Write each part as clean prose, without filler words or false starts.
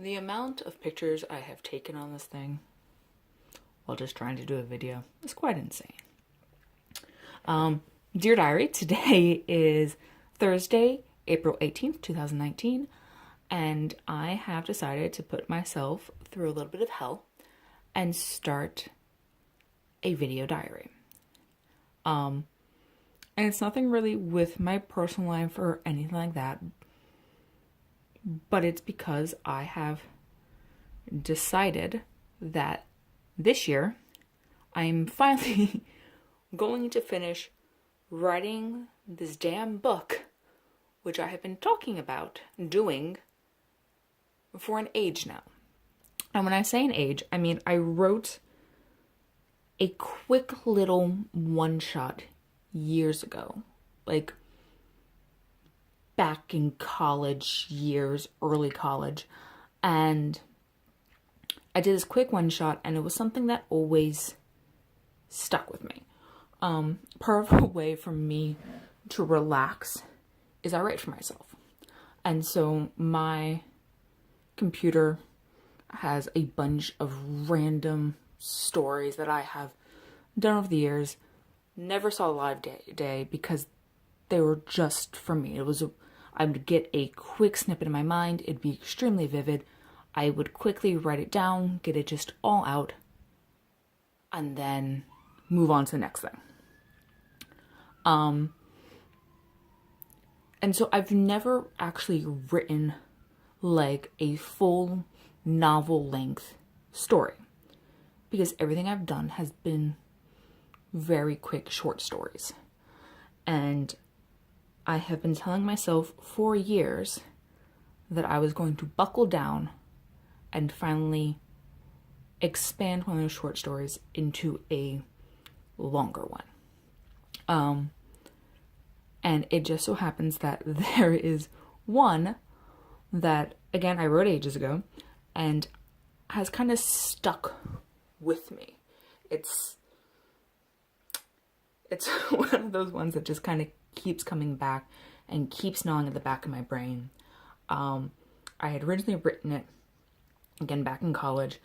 The amount of pictures I have taken on this thing while just trying to do a video is quite insane. Dear Diary, today is Thursday, April 18th, 2019, and I have decided to put myself through a little bit of hell and start a video diary. And it's nothing really with my personal life or anything like that, but it's because I have decided that this year I'm finally going to finish writing this damn book, which I have been talking about doing for an age now. And when I say an age, I mean I wrote a quick little one-shot years ago, like back in college years, early college, and I did this quick one shot, and it was something that always stuck with me. Part of a way for me to relax is I write for myself, and so my computer has a bunch of random stories that I have done over the years. Never saw a live day because they were just for me. I would get a quick snippet in my mind. It'd be extremely vivid. I would quickly write it down, get it just all out, and then move on to the next thing. And so I've never actually written like a full novel length story because everything I've done has been very quick short stories. And I have been telling myself for years that I was going to buckle down and finally expand one of those short stories into a longer one. And it just so happens that there is one that, again, I wrote ages ago and has kind of stuck with me. It's one of those ones that just kind of keeps coming back and keeps gnawing at the back of my brain. I had originally written it, again, back in college,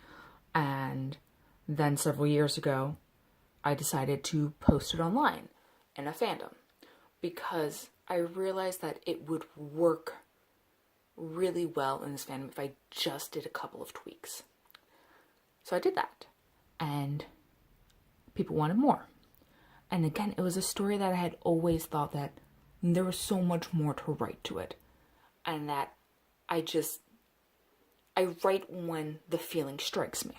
and then several years ago, I decided to post it online in a fandom because I realized that it would work really well in this fandom if I just did a couple of tweaks. So I did that, and people wanted more. And again, it was a story that I had always thought that there was so much more to write to it. And that I write when the feeling strikes me.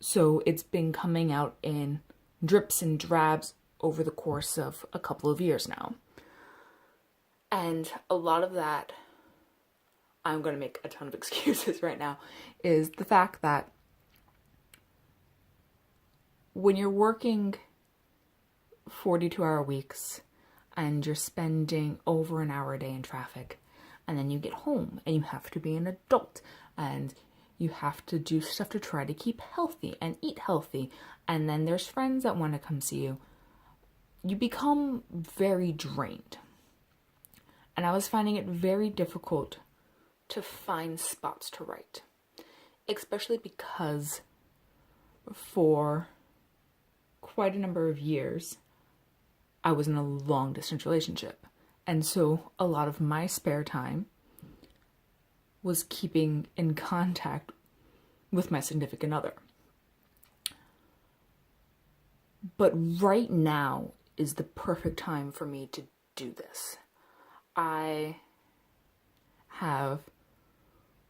So it's been coming out in drips and drabs over the course of a couple of years now. And a lot of that, I'm going to make a ton of excuses right now, is the fact that when you're working 42-hour weeks and you're spending over an hour a day in traffic, and then you get home and you have to be an adult and you have to do stuff to try to keep healthy and eat healthy, and then there's friends that want to come see you, you become very drained. And I was finding it very difficult to find spots to write, especially because for quite a number of years, I was in a long distance relationship. And so a lot of my spare time was keeping in contact with my significant other. But right now is the perfect time for me to do this.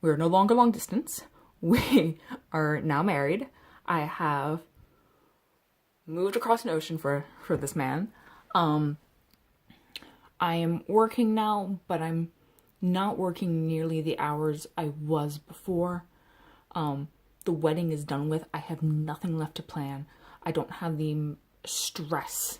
We're no longer long distance. We are now married. I have moved across an ocean for this man. I am working now, but I'm not working nearly the hours I was before. The wedding is done with. I have nothing left to plan. I don't have the stress.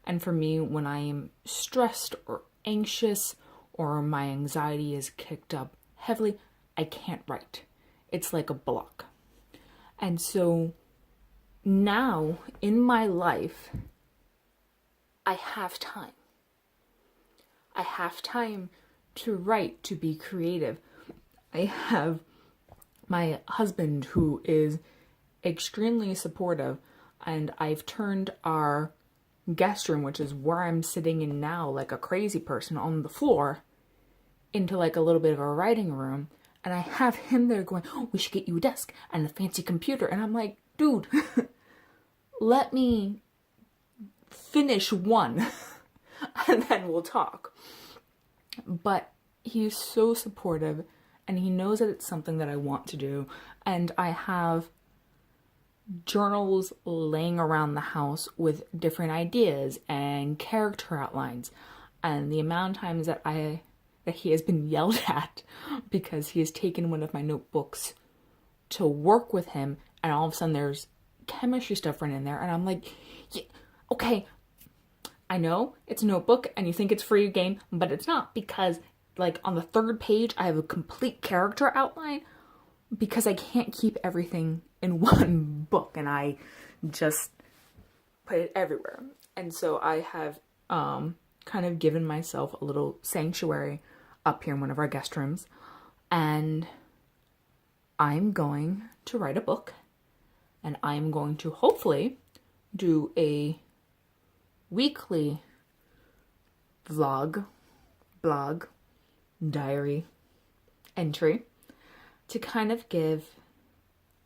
And for me, when I am stressed or anxious or my anxiety is kicked up heavily, I can't write. It's like a block. And so now in my life, I have time. I have time to write, to be creative. I have my husband who is extremely supportive, and I've turned our guest room, which is where I'm sitting in now like a crazy person on the floor, into like a little bit of a writing room. And I have him there going, oh, we should get you a desk and a fancy computer. And I'm like, dude, let me finish one and then we'll talk. But he's so supportive, and he knows that it's something that I want to do. And I have journals laying around the house with different ideas and character outlines. And the amount of times that he has been yelled at because he has taken one of my notebooks to work with him, and all of a sudden there's chemistry stuff written in there, and I'm like, yeah, okay, I know it's a notebook and you think it's free game, but it's not, because like on the third page I have a complete character outline, because I can't keep everything in one book, and I just put it everywhere. And so I have kind of given myself a little sanctuary up here in one of our guest rooms, and I'm going to write a book, and I'm going to hopefully do a weekly blog, diary entry to kind of give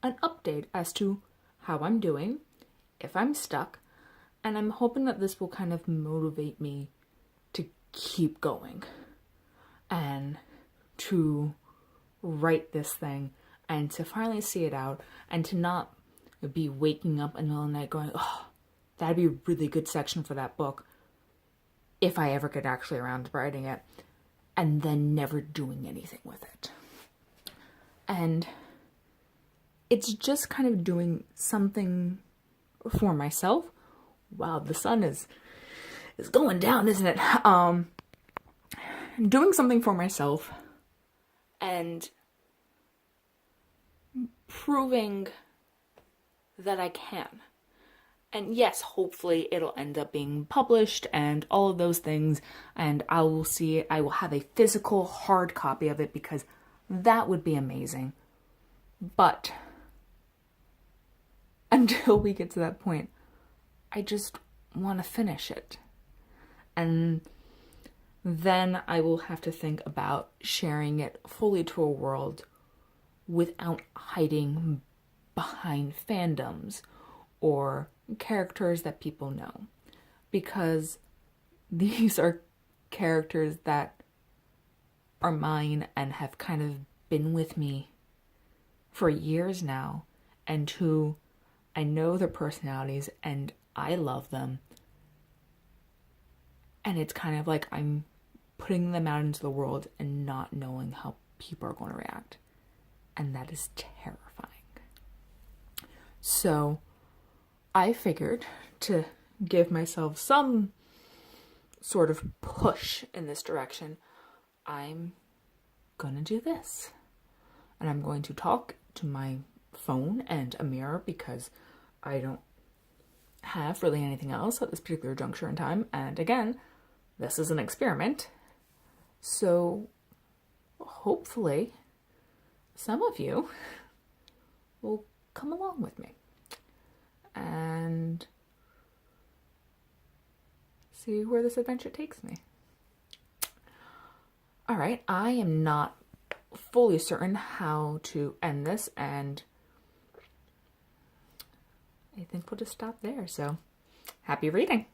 an update as to how I'm doing, if I'm stuck, and I'm hoping that this will kind of motivate me to keep going and to write this thing and to finally see it out, and to not be waking up in the middle of the night going, oh, that'd be a really good section for that book if I ever get actually around to writing it, and then never doing anything with it. And it's just kind of doing something for myself. Wow, the sun is going down, isn't it? Doing something for myself and proving that I can. And yes, hopefully it'll end up being published and all of those things, and I will see it. I will have a physical hard copy of it, because that would be amazing. But until we get to that point, I just want to finish it. And then I will have to think about sharing it fully to a world without hiding behind fandoms or characters that people know. Because these are characters that are mine and have kind of been with me for years now, and who I know their personalities and I love them. And it's kind of like I'm putting them out into the world and not knowing how people are going to react. And that is terrifying. So I figured to give myself some sort of push in this direction, I'm gonna do this. And I'm going to talk to my phone and a mirror, because I don't have really anything else at this particular juncture in time. And again, this is an experiment. So hopefully some of you will come along with me and see where this adventure takes me. All right, I am not fully certain how to end this, and I think we'll just stop there. So happy reading.